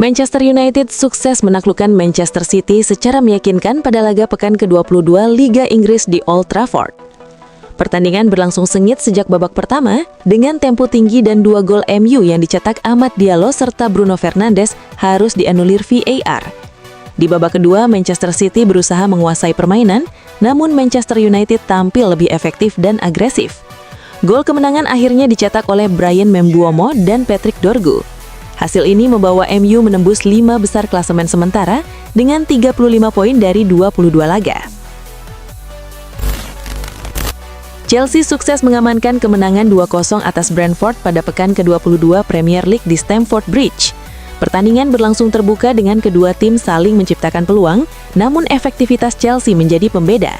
Manchester United sukses menaklukkan Manchester City secara meyakinkan pada laga pekan ke-22 Liga Inggris di Old Trafford. Pertandingan berlangsung sengit sejak babak pertama dengan tempo tinggi dan 2 gol MU yang dicetak Amad Diallo serta Bruno Fernandes harus dianulir VAR. Di babak kedua, Manchester City berusaha menguasai permainan, namun Manchester United tampil lebih efektif dan agresif. Gol kemenangan akhirnya dicetak oleh Bryan Mbeumo dan Patrick Dorgu. Hasil ini membawa MU menembus 5 besar klasemen sementara dengan 35 poin dari 22 laga. Chelsea sukses mengamankan kemenangan 2-0 atas Brentford pada pekan ke-22 Premier League di Stamford Bridge. Pertandingan berlangsung terbuka dengan kedua tim saling menciptakan peluang, namun efektivitas Chelsea menjadi pembeda.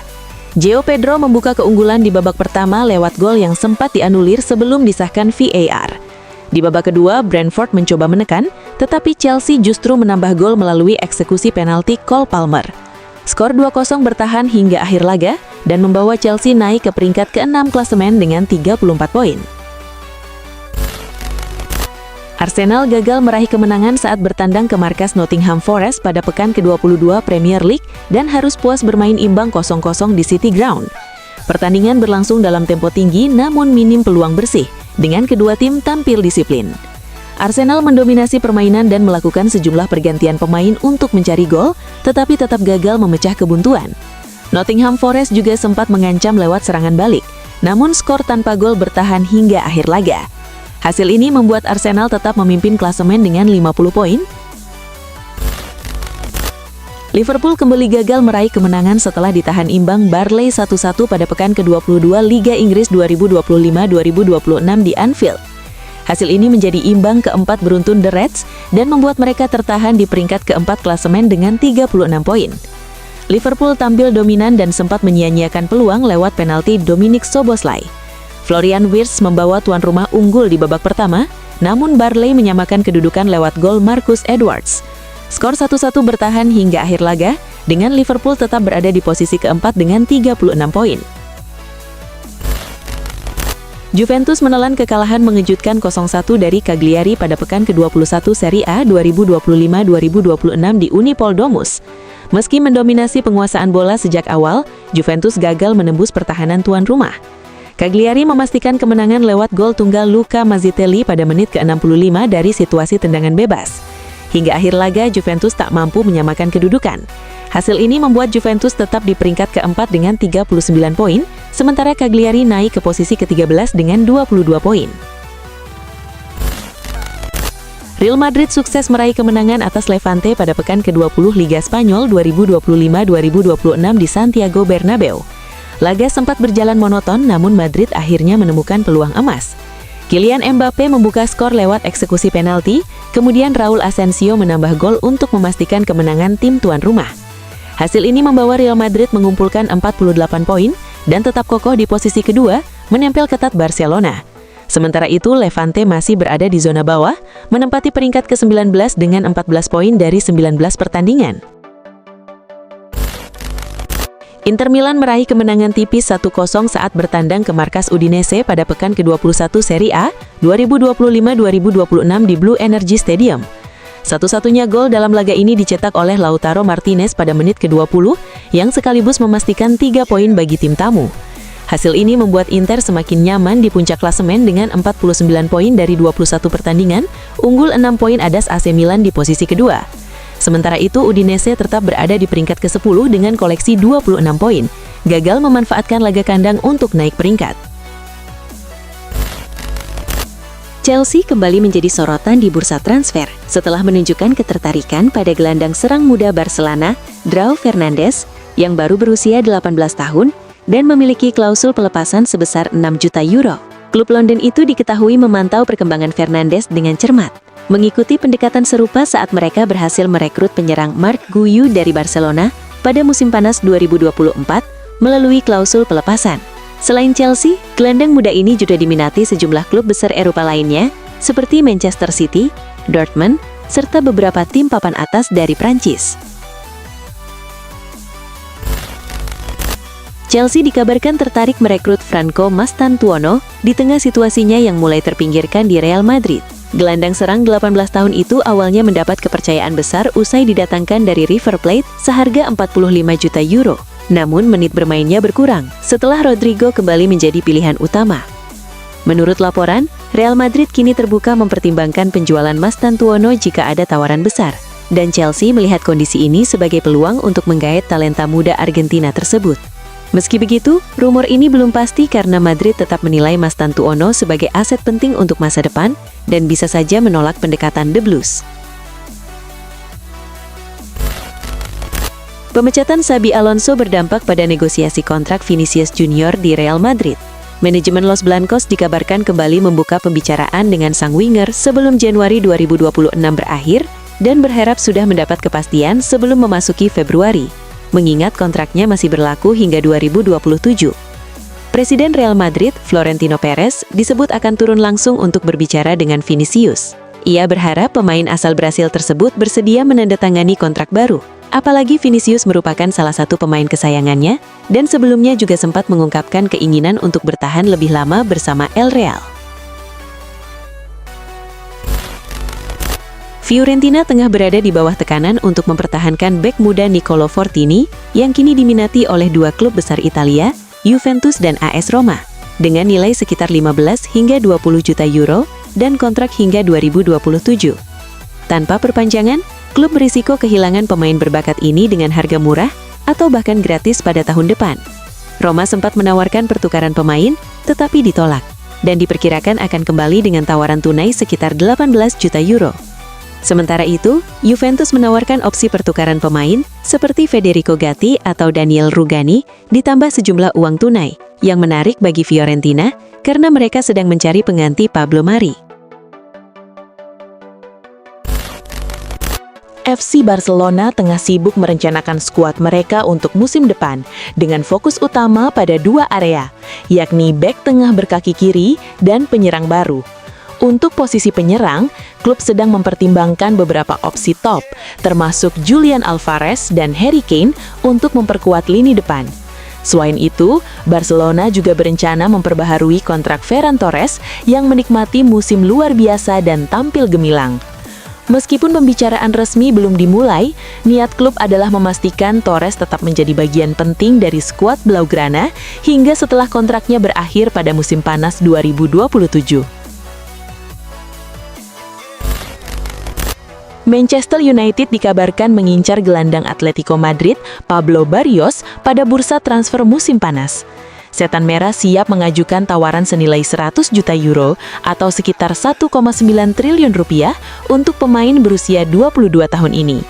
João Pedro membuka keunggulan di babak pertama lewat gol yang sempat dianulir sebelum disahkan VAR. Di babak kedua, Brentford mencoba menekan, tetapi Chelsea justru menambah gol melalui eksekusi penalti Cole Palmer. Skor 2-0 bertahan hingga akhir laga dan membawa Chelsea naik ke peringkat ke-6 klasemen dengan 34 poin. Arsenal gagal meraih kemenangan saat bertandang ke markas Nottingham Forest pada pekan ke-22 Premier League dan harus puas bermain imbang 0-0 di City Ground. Pertandingan berlangsung dalam tempo tinggi namun minim peluang bersih, dengan kedua tim tampil disiplin. Arsenal mendominasi permainan dan melakukan sejumlah pergantian pemain untuk mencari gol, tetapi tetap gagal memecah kebuntuan. Nottingham Forest juga sempat mengancam lewat serangan balik, namun skor tanpa gol bertahan hingga akhir laga. Hasil ini membuat Arsenal tetap memimpin klasemen dengan 50 poin. Liverpool kembali gagal meraih kemenangan setelah ditahan imbang Burnley 1-1 pada pekan ke-22 Liga Inggris 2025-2026 di Anfield. Hasil ini menjadi imbang keempat beruntun The Reds dan membuat mereka tertahan di peringkat keempat klasemen dengan 36 poin. Liverpool tampil dominan dan sempat menyia-nyiakan peluang lewat penalti Dominic Szoboszlai. Florian Wirtz membawa tuan rumah unggul di babak pertama, namun Burnley menyamakan kedudukan lewat gol Marcus Edwards. Skor 1-1 bertahan hingga akhir laga, dengan Liverpool tetap berada di posisi keempat dengan 36 poin. Juventus menelan kekalahan mengejutkan 0-1 dari Cagliari pada pekan ke-21 Serie A 2025-2026 di Unipol Domus. Meski mendominasi penguasaan bola sejak awal, Juventus gagal menembus pertahanan tuan rumah. Cagliari memastikan kemenangan lewat gol tunggal Luca Mazzitelli pada menit ke-65 dari situasi tendangan bebas. Hingga akhir laga, Juventus tak mampu menyamakan kedudukan. Hasil ini membuat Juventus tetap di peringkat keempat dengan 39 poin, sementara Cagliari naik ke posisi ke-13 dengan 22 poin. Real Madrid sukses meraih kemenangan atas Levante pada pekan ke-20 Liga Spanyol 2025-2026 di Santiago Bernabeu. Laga sempat berjalan monoton, namun Madrid akhirnya menemukan peluang emas. Kylian Mbappe membuka skor lewat eksekusi penalti, kemudian Raul Asensio menambah gol untuk memastikan kemenangan tim tuan rumah. Hasil ini membawa Real Madrid mengumpulkan 48 poin dan tetap kokoh di posisi kedua, menempel ketat Barcelona. Sementara itu, Levante masih berada di zona bawah, menempati peringkat ke-19 dengan 14 poin dari 19 pertandingan. Inter Milan meraih kemenangan tipis 1-0 saat bertandang ke markas Udinese pada pekan ke-21 Serie A 2025-2026 di Blue Energy Stadium. Satu-satunya gol dalam laga ini dicetak oleh Lautaro Martinez pada menit ke-20 yang sekaligus memastikan 3 poin bagi tim tamu. Hasil ini membuat Inter semakin nyaman di puncak klasemen dengan 49 poin dari 21 pertandingan, unggul 6 poin atas AC Milan di posisi kedua. Sementara itu, Udinese tetap berada di peringkat ke-10 dengan koleksi 26 poin, gagal memanfaatkan laga kandang untuk naik peringkat. Chelsea kembali menjadi sorotan di bursa transfer setelah menunjukkan ketertarikan pada gelandang serang muda Barcelona, João Fernandes, yang baru berusia 18 tahun dan memiliki klausul pelepasan sebesar 6 juta euro. Klub London itu diketahui memantau perkembangan Fernandes dengan cermat, mengikuti pendekatan serupa saat mereka berhasil merekrut penyerang Marc Guiu dari Barcelona pada musim panas 2024 melalui klausul pelepasan. Selain Chelsea, gelandang muda ini juga diminati sejumlah klub besar Eropa lainnya, seperti Manchester City, Dortmund, serta beberapa tim papan atas dari Prancis. Chelsea dikabarkan tertarik merekrut Franco Mastantuono di tengah situasinya yang mulai terpinggirkan di Real Madrid. Gelandang serang 18 tahun itu awalnya mendapat kepercayaan besar usai didatangkan dari River Plate seharga 45 juta euro. Namun menit bermainnya berkurang setelah Rodrigo kembali menjadi pilihan utama. Menurut laporan, Real Madrid kini terbuka mempertimbangkan penjualan Mastantuono jika ada tawaran besar. Dan Chelsea melihat kondisi ini sebagai peluang untuk menggait talenta muda Argentina tersebut. Meski begitu, rumor ini belum pasti karena Madrid tetap menilai Mastantuono sebagai aset penting untuk masa depan dan bisa saja menolak pendekatan The Blues. Pemecatan Xabi Alonso berdampak pada negosiasi kontrak Vinicius Junior di Real Madrid. Manajemen Los Blancos dikabarkan kembali membuka pembicaraan dengan sang winger sebelum Januari 2026 berakhir dan berharap sudah mendapat kepastian sebelum memasuki Februari, mengingat kontraknya masih berlaku hingga 2027. Presiden Real Madrid, Florentino Perez, disebut akan turun langsung untuk berbicara dengan Vinicius. Ia berharap pemain asal Brasil tersebut bersedia menandatangani kontrak baru. Apalagi Vinicius merupakan salah satu pemain kesayangannya, dan sebelumnya juga sempat mengungkapkan keinginan untuk bertahan lebih lama bersama El Real. Fiorentina tengah berada di bawah tekanan untuk mempertahankan bek muda Nicolo Fortini yang kini diminati oleh dua klub besar Italia, Juventus dan AS Roma, dengan nilai sekitar 15 hingga 20 juta euro dan kontrak hingga 2027. Tanpa perpanjangan, klub berisiko kehilangan pemain berbakat ini dengan harga murah atau bahkan gratis pada tahun depan. Roma sempat menawarkan pertukaran pemain, tetapi ditolak, dan diperkirakan akan kembali dengan tawaran tunai sekitar 18 juta euro. Sementara itu, Juventus menawarkan opsi pertukaran pemain seperti Federico Gatti atau Daniel Rugani ditambah sejumlah uang tunai, yang menarik bagi Fiorentina karena mereka sedang mencari pengganti Pablo Mari. FC Barcelona tengah sibuk merencanakan skuad mereka untuk musim depan dengan fokus utama pada dua area, yakni bek tengah berkaki kiri dan penyerang baru. Untuk posisi penyerang, klub sedang mempertimbangkan beberapa opsi top, termasuk Julian Alvarez dan Harry Kane untuk memperkuat lini depan. Selain itu, Barcelona juga berencana memperbaharui kontrak Ferran Torres yang menikmati musim luar biasa dan tampil gemilang. Meskipun pembicaraan resmi belum dimulai, niat klub adalah memastikan Torres tetap menjadi bagian penting dari skuad Blaugrana hingga setelah kontraknya berakhir pada musim panas 2027. Manchester United dikabarkan mengincar gelandang Atletico Madrid, Pablo Barrios, pada bursa transfer musim panas. Setan Merah siap mengajukan tawaran senilai 100 juta euro atau sekitar 1,9 triliun rupiah untuk pemain berusia 22 tahun ini.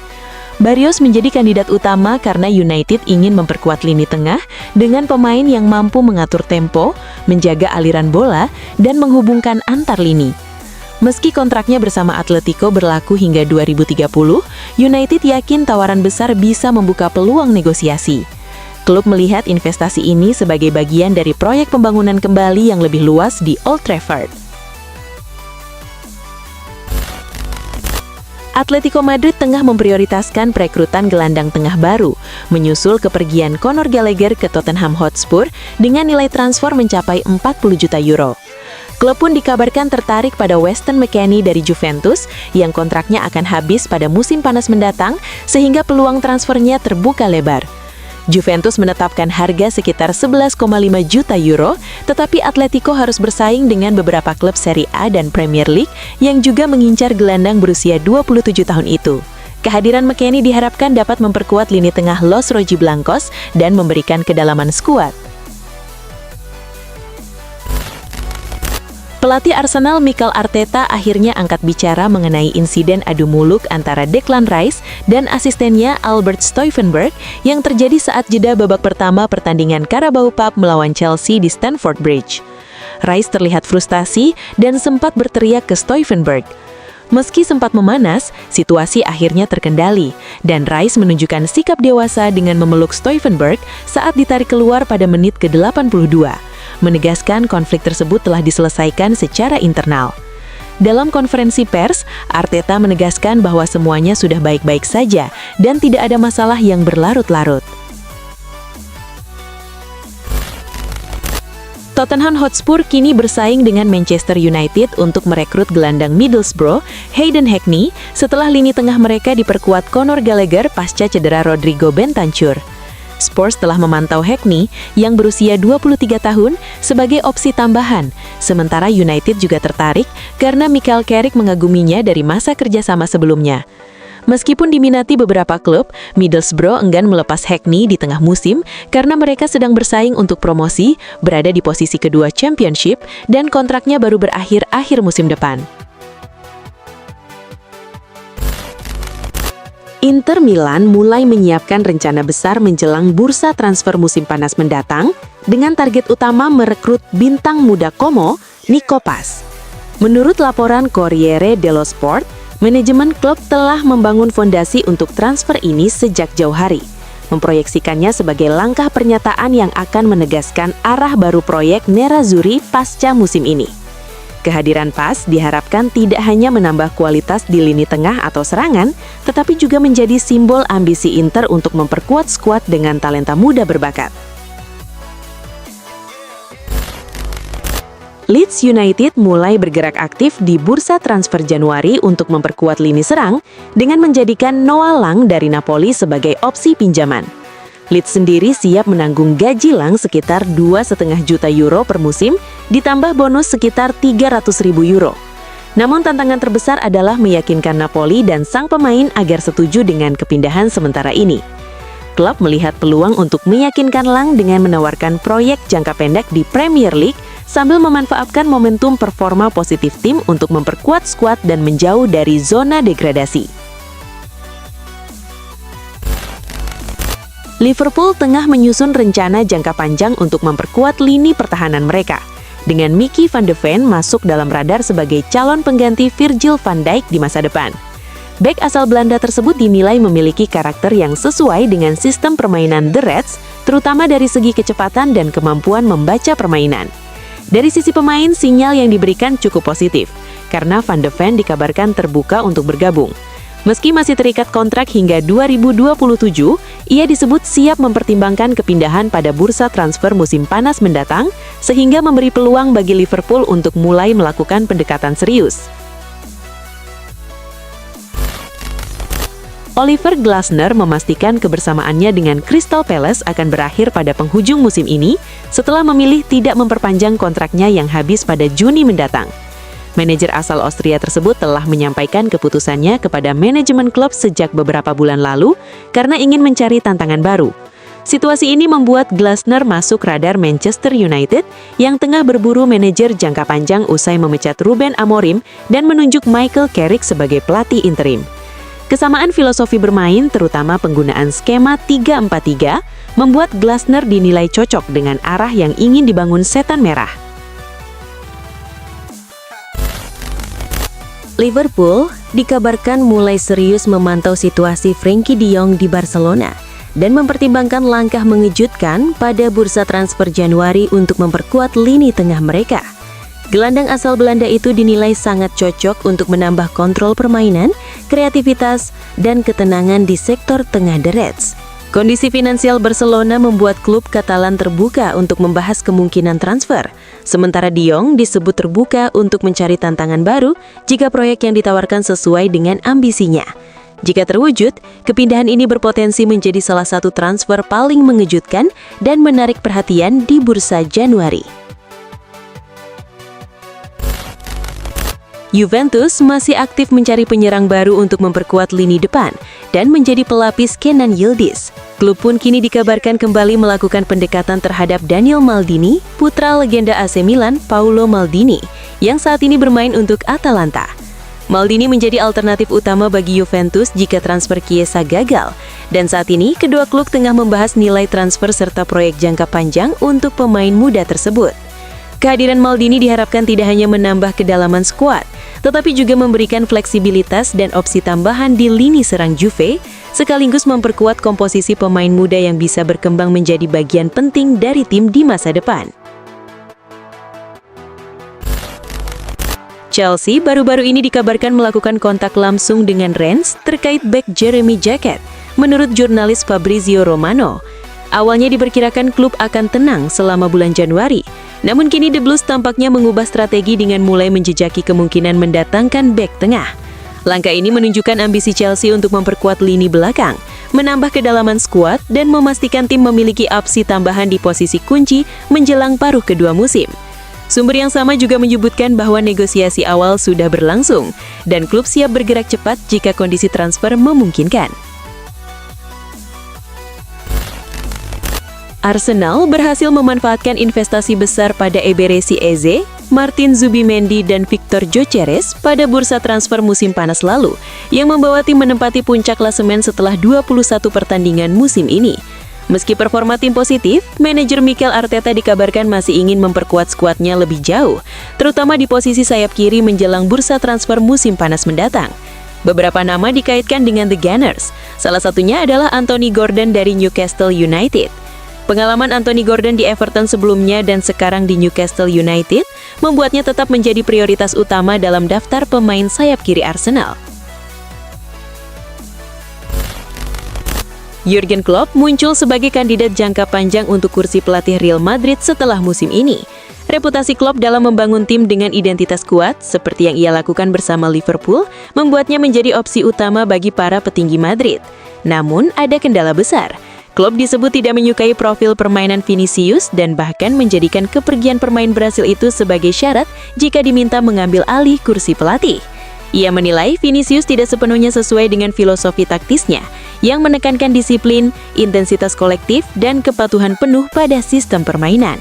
Barrios menjadi kandidat utama karena United ingin memperkuat lini tengah dengan pemain yang mampu mengatur tempo, menjaga aliran bola, dan menghubungkan antar lini. Meski kontraknya bersama Atletico berlaku hingga 2030, United yakin tawaran besar bisa membuka peluang negosiasi. Klub melihat investasi ini sebagai bagian dari proyek pembangunan kembali yang lebih luas di Old Trafford. Atletico Madrid tengah memprioritaskan perekrutan gelandang tengah baru, menyusul kepergian Conor Gallagher ke Tottenham Hotspur dengan nilai transfer mencapai 40 juta euro. Klub pun dikabarkan tertarik pada Weston McKennie dari Juventus yang kontraknya akan habis pada musim panas mendatang sehingga peluang transfernya terbuka lebar. Juventus menetapkan harga sekitar 11,5 juta euro, tetapi Atletico harus bersaing dengan beberapa klub Serie A dan Premier League yang juga mengincar gelandang berusia 27 tahun itu. Kehadiran McKennie diharapkan dapat memperkuat lini tengah Los Rojiblancos dan memberikan kedalaman skuad. Pelatih Arsenal Mikel Arteta akhirnya angkat bicara mengenai insiden adu mulut antara Declan Rice dan asistennya Albert Stuivenberg yang terjadi saat jeda babak pertama pertandingan Carabao Cup melawan Chelsea di Stamford Bridge. Rice terlihat frustasi dan sempat berteriak ke Stuivenberg. Meski sempat memanas, situasi akhirnya terkendali, dan Rice menunjukkan sikap dewasa dengan memeluk Stuivenberg saat ditarik keluar pada menit ke-82. Menegaskan konflik tersebut telah diselesaikan secara internal. Dalam konferensi pers, Arteta menegaskan bahwa semuanya sudah baik-baik saja dan tidak ada masalah yang berlarut-larut. Tottenham Hotspur kini bersaing dengan Manchester United untuk merekrut gelandang Middlesbrough, Hayden Hackney, setelah lini tengah mereka diperkuat Conor Gallagher pasca cedera Rodrigo Bentancur. Spurs telah memantau Hackney yang berusia 23 tahun sebagai opsi tambahan, sementara United juga tertarik karena Michael Carrick mengaguminya dari masa kerjasama sebelumnya. Meskipun diminati beberapa klub, Middlesbrough enggan melepas Hackney di tengah musim karena mereka sedang bersaing untuk promosi, berada di posisi kedua Championship, dan kontraknya baru berakhir akhir musim depan. Inter Milan mulai menyiapkan rencana besar menjelang bursa transfer musim panas mendatang dengan target utama merekrut bintang muda Como, Nico Paz. Menurut laporan Corriere dello Sport, manajemen klub telah membangun fondasi untuk transfer ini sejak jauh hari, memproyeksikannya sebagai langkah pernyataan yang akan menegaskan arah baru proyek Nerazzurri pasca musim ini. Kehadiran Paz diharapkan tidak hanya menambah kualitas di lini tengah atau serangan, tetapi juga menjadi simbol ambisi Inter untuk memperkuat skuad dengan talenta muda berbakat. Leeds United mulai bergerak aktif di bursa transfer Januari untuk memperkuat lini serang dengan menjadikan Noah Lang dari Napoli sebagai opsi pinjaman. Leeds sendiri siap menanggung gaji Lang sekitar 2,5 juta euro per musim, ditambah bonus sekitar 300.000 euro. Namun tantangan terbesar adalah meyakinkan Napoli dan sang pemain agar setuju dengan kepindahan sementara ini. Klub melihat peluang untuk meyakinkan Lang dengan menawarkan proyek jangka pendek di Premier League sambil memanfaatkan momentum performa positif tim untuk memperkuat skuad dan menjauh dari zona degradasi. Liverpool tengah menyusun rencana jangka panjang untuk memperkuat lini pertahanan mereka, dengan Mickey van de Ven masuk dalam radar sebagai calon pengganti Virgil van Dijk di masa depan. Bek asal Belanda tersebut dinilai memiliki karakter yang sesuai dengan sistem permainan The Reds, terutama dari segi kecepatan dan kemampuan membaca permainan. Dari sisi pemain, sinyal yang diberikan cukup positif, karena Van de Ven dikabarkan terbuka untuk bergabung. Meski masih terikat kontrak hingga 2027, ia disebut siap mempertimbangkan kepindahan pada bursa transfer musim panas mendatang, sehingga memberi peluang bagi Liverpool untuk mulai melakukan pendekatan serius. Oliver Glasner memastikan kebersamaannya dengan Crystal Palace akan berakhir pada penghujung musim ini setelah memilih tidak memperpanjang kontraknya yang habis pada Juni mendatang. Manajer asal Austria tersebut telah menyampaikan keputusannya kepada manajemen klub sejak beberapa bulan lalu karena ingin mencari tantangan baru. Situasi ini membuat Glasner masuk radar Manchester United yang tengah berburu manajer jangka panjang usai memecat Ruben Amorim dan menunjuk Michael Carrick sebagai pelatih interim. Kesamaan filosofi bermain, terutama penggunaan skema 3-4-3, membuat Glasner dinilai cocok dengan arah yang ingin dibangun Setan Merah. Liverpool dikabarkan mulai serius memantau situasi Frenkie de Jong di Barcelona dan mempertimbangkan langkah mengejutkan pada bursa transfer Januari untuk memperkuat lini tengah mereka. Gelandang asal Belanda itu dinilai sangat cocok untuk menambah kontrol permainan, kreativitas, dan ketenangan di sektor tengah The Reds. Kondisi finansial Barcelona membuat klub Katalan terbuka untuk membahas kemungkinan transfer, sementara De Jong disebut terbuka untuk mencari tantangan baru jika proyek yang ditawarkan sesuai dengan ambisinya. Jika terwujud, kepindahan ini berpotensi menjadi salah satu transfer paling mengejutkan dan menarik perhatian di bursa Januari. Juventus masih aktif mencari penyerang baru untuk memperkuat lini depan dan menjadi pelapis Kenan Yildiz. Klub pun kini dikabarkan kembali melakukan pendekatan terhadap Daniel Maldini, putra legenda AC Milan Paolo Maldini, yang saat ini bermain untuk Atalanta. Maldini menjadi alternatif utama bagi Juventus jika transfer Chiesa gagal, dan saat ini kedua klub tengah membahas nilai transfer serta proyek jangka panjang untuk pemain muda tersebut. Kehadiran Maldini diharapkan tidak hanya menambah kedalaman skuad, tetapi juga memberikan fleksibilitas dan opsi tambahan di lini serang Juve, sekaligus memperkuat komposisi pemain muda yang bisa berkembang menjadi bagian penting dari tim di masa depan. Chelsea baru-baru ini dikabarkan melakukan kontak langsung dengan Rennes terkait bek Jeremy Jacquet, menurut jurnalis Fabrizio Romano. Awalnya diperkirakan klub akan tenang selama bulan Januari, Namun kini The Blues tampaknya mengubah strategi dengan mulai menjejaki kemungkinan mendatangkan bek tengah. Langkah ini menunjukkan ambisi Chelsea untuk memperkuat lini belakang, menambah kedalaman skuad, dan memastikan tim memiliki opsi tambahan di posisi kunci menjelang paruh kedua musim. Sumber yang sama juga menyebutkan bahwa negosiasi awal sudah berlangsung, dan klub siap bergerak cepat jika kondisi transfer memungkinkan. Arsenal berhasil memanfaatkan investasi besar pada Eberechi Eze, Martin Zubimendi, dan Victor Gyökeres pada bursa transfer musim panas lalu, yang membawa tim menempati puncak klasemen setelah 21 pertandingan musim ini. Meski performa tim positif, manajer Mikel Arteta dikabarkan masih ingin memperkuat skuadnya lebih jauh, terutama di posisi sayap kiri menjelang bursa transfer musim panas mendatang. Beberapa nama dikaitkan dengan The Gunners, salah satunya adalah Anthony Gordon dari Newcastle United. Pengalaman Anthony Gordon di Everton sebelumnya dan sekarang di Newcastle United membuatnya tetap menjadi prioritas utama dalam daftar pemain sayap kiri Arsenal. Jurgen Klopp muncul sebagai kandidat jangka panjang untuk kursi pelatih Real Madrid setelah musim ini. Reputasi Klopp dalam membangun tim dengan identitas kuat, seperti yang ia lakukan bersama Liverpool, membuatnya menjadi opsi utama bagi para petinggi Madrid. Namun, ada kendala besar. Klopp disebut tidak menyukai profil permainan Vinicius dan bahkan menjadikan kepergian pemain Brasil itu sebagai syarat jika diminta mengambil alih kursi pelatih. Ia menilai Vinicius tidak sepenuhnya sesuai dengan filosofi taktisnya yang menekankan disiplin, intensitas kolektif, dan kepatuhan penuh pada sistem permainan.